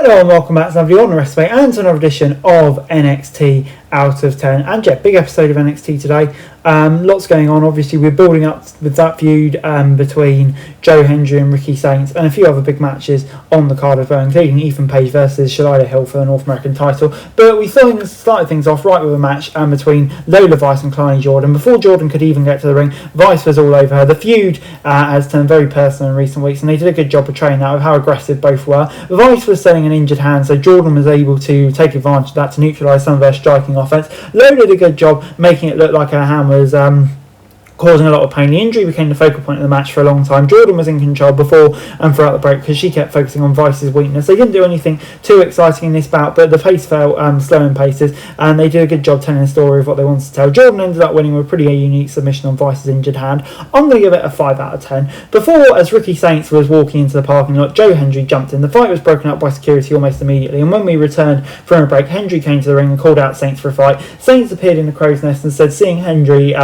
Hello and welcome back to another On the Recipe and to another edition of NXT Out of 10. And yeah, big episode of NXT today. Lots going on. Obviously, we're building up with that feud between Joe Hendry and Ricky Saints, and a few other big matches on the card as well, including Ethan Page versus Shalila Hill for the North American title. But we started things off right with a match between Lola Vice and Kleiny Jordan. Before Jordan could even get to the ring, Vice was all over her. The feud has turned very personal in recent weeks, and they did a good job portraying that with how aggressive both were. Vice was selling an injured hand, so Jordan was able to take advantage of that to neutralise some of their striking offence. Lola did a good job making it look like her hand was causing a lot of pain. The injury became the focal point of the match for a long time. Jordan was in control before and throughout the break because she kept focusing on Vice's weakness. They didn't do anything too exciting in this bout, but the pace felt slow in paces, and they did a good job telling the story of what they wanted to tell. Jordan ended up winning with a pretty unique submission on Vice's injured hand. I'm going to give it a 5 out of 10. Before, as Ricky Saints was walking into the parking lot, Joe Hendry jumped in. The fight was broken up by security almost immediately, and when we returned from a break, Hendry came to the ring and called out Saints for a fight. Saints appeared in the crow's nest and said seeing Hendry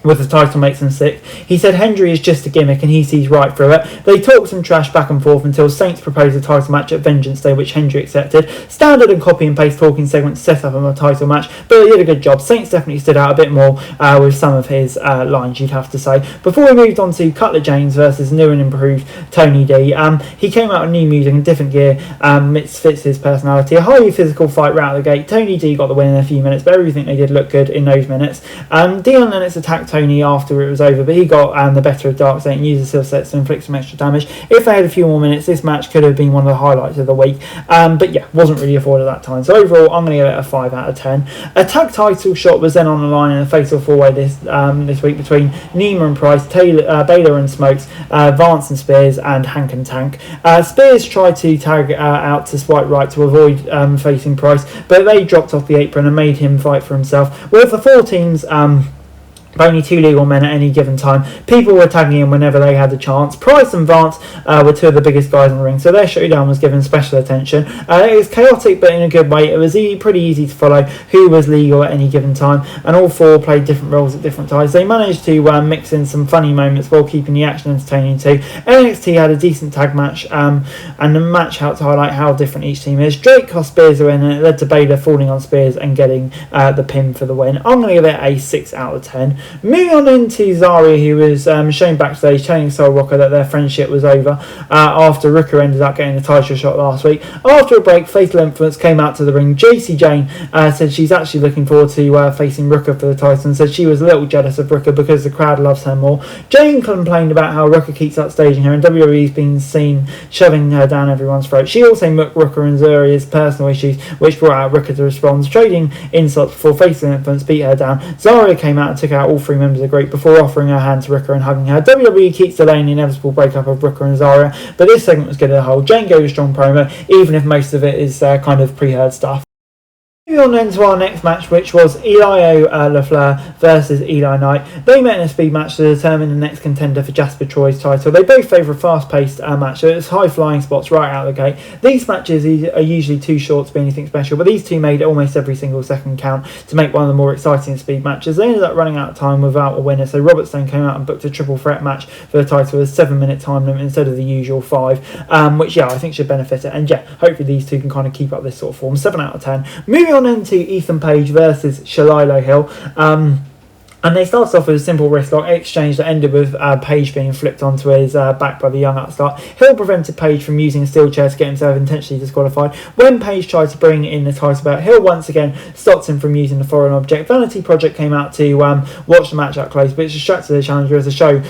with the title makes him sick. He said Hendry is just a gimmick and he sees right through it. They talked some trash back and forth until Saints proposed a title match at Vengeance Day, which Hendry accepted. Standard and copy and paste talking segment to set up a title match, but they did a good job. Saints definitely stood out a bit more with some of his lines, you'd have to say. Before we moved on to Cutler James versus new and improved Tony D, he came out with new music and different gear, fits his personality. A highly physical fight right out of the gate. Tony D got the win in a few minutes, but everything they did looked good in those minutes. Dion Lennox attacked Tony after it was over, but he got the better of Darkseid and used the silver sets to inflict some extra damage. If they had a few more minutes, this match could have been one of the highlights of the week, but yeah, wasn't really afforded at that time. So overall, I'm going to give it a 5 out of 10. A tag title shot was then on the line in a fatal four-way this week between Nima and Price, Baylor and Smokes, Vance and Spears, and Hank and Tank. Spears tried to tag out to swipe right to avoid facing Price, but they dropped off the apron and made him fight for himself. With the four teams only 2 legal men at any given time, people were tagging in whenever they had the chance. Price and Vance were 2 of the biggest guys in the ring, so their showdown was given special attention. It was chaotic but in a good way. It was pretty easy to follow who was legal at any given time, and all 4 played different roles at different times. They managed to mix in some funny moments while keeping the action entertaining too. NXT had a decent tag match, and the match helped to highlight how different each team is. Drake cost Spears a win, and it led to Baylor falling on Spears and getting the pin for the win. I'm going to give it a 6 out of 10. Moving on into Zarya, who was shown backstage telling Sol Rooker that their friendship was over after Rooker ended up getting the title shot last week. After a break, Fatal Influence came out to the ring. JC Jane said she's actually looking forward to facing Rooker for the title, and said she was a little jealous of Rooker because the crowd loves her more. Jane complained about how Rooker keeps upstaging her, and WWE's been seen shoving her down everyone's throat. She also mocked Rooker and Zarya's personal issues, which brought out Rooker to respond, trading insults before Fatal Influence beat her down. Zarya came out and took out all 3 members of the group before offering her hand to Rooker and hugging her. WWE keeps delaying the inevitable breakup of Rooker and Zarya, but this segment was good as a whole. Jane gave a strong promo, even if most of it is kind of pre-heard stuff. Moving on then to our next match, which was Elio LaFleur versus Eli Knight. They met in a speed match to determine the next contender for Jasper Troy's title. They both favour a fast-paced match, so it's high-flying spots right out of the gate. These matches are usually too short to be anything special, but these two made almost every single second count to make one of the more exciting speed matches. They ended up running out of time without a winner, so Robert Stone came out and booked a triple threat match for the title with a 7-minute time limit instead of the usual 5, which, yeah, I think should benefit it. And, yeah, hopefully these two can kind of keep up this sort of form. 7 out of 10. Moving on into Ethan Page versus Shalila Hill. And they started off with a simple wrist lock exchange that ended with Page being flipped onto his back by the young upstart. Hill prevented Page from using a steel chair to get himself intentionally disqualified. When Page tried to bring in the title belt, Hill once again stopped him from using the foreign object. Vanity Project came out to watch the match up close, but it distracted the challenger as the show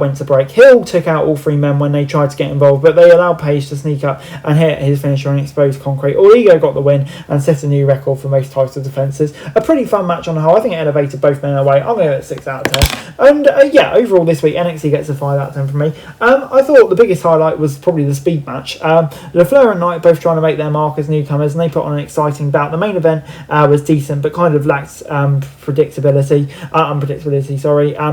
went to break. Hill took out all 3 men when they tried to get involved, but they allowed Page to sneak up and hit his finisher on exposed concrete. All Ego got the win and set a new record for most title defences. A pretty fun match on the whole. I think it elevated both men away. I'm going to give it 6 out of 10. And yeah, overall this week NXT gets a 5 out of 10 from me. I thought the biggest highlight was probably the speed match. LaFleur and Knight both trying to make their mark as newcomers, and they put on an exciting bout. The main event was decent, but kind of lacked unpredictability.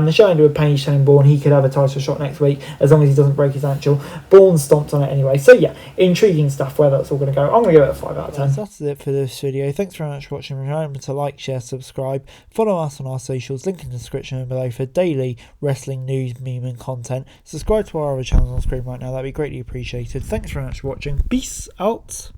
The show ended with Page telling Bourne he could have a title shot next week as long as he doesn't break his ankle. Bourne stomped on it anyway. So yeah, intriguing stuff where that's all going to go. I'm going to give it a 5 out of 10. That's it for this video. Thanks very much for watching. Remember to like, share, subscribe, follow us on our socials, link in the description below for daily wrestling news, meme and content. Subscribe to our other channels on screen right now, that'd be greatly appreciated. Thanks very much for watching. Peace out.